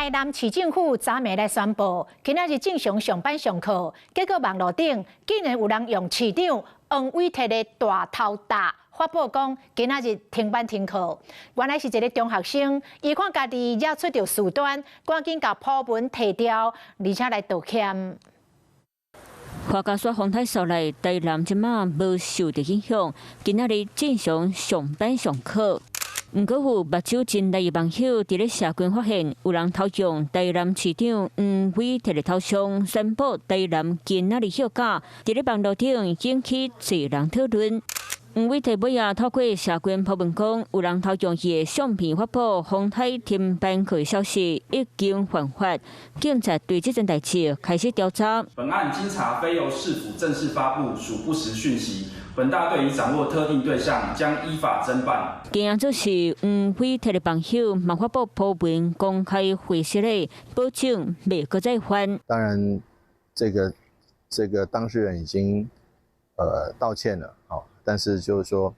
台南市政府昨暝来宣布，今仔日正常上班上课，结果网络顶竟然有人用市长黄伟哲的大头大发布讲，今仔日停班停课。原来是一个中学生，伊看家己惹出着事端，赶紧甲铺文摕掉，而且来道歉。花甲煞风台扫来，台南即马无受到影响，今仔日正常上班上课。毋过有目睭真来的网友伫咧社群发现，有人偷用台南市长黄伟哲的头像，宣布台南今仔日休假，伫咧网络顶引起侪人讨论。黄伟哲尾仔透过社群发文讲，有人偷用伊的相片发布风台停班课的消息，已经犯法。警察对这件代志开始调查。本案经查非由市府正式发布，属不实讯息。本大队已掌握特定对象，将依法侦办。今仔就是黄伟哲的网友，嘛发布普文公开回息咧，保证袂搁再犯。当然，这个当事人已经道歉了，好，但是就是说，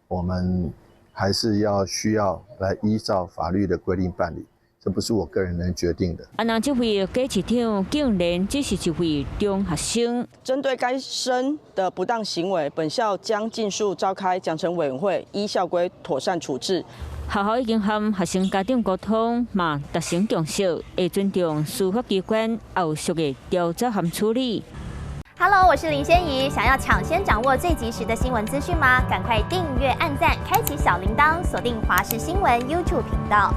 我们还是需要来依照法律的规定办理。这不是我个人能决定的。那这位假市长竟然只是一位中学生。针对该生的不当行为，本校将尽速召开奖惩委员会，依校规妥善处置。学校已经和学生家长沟通，嘛达成共识，会尊重司法机关后续的调查和处理。Hello， 我是林仙怡。想要抢先掌握最及时的新闻资讯吗？赶快订阅、按赞、开启小铃铛，锁定华视新闻 YouTube 频道。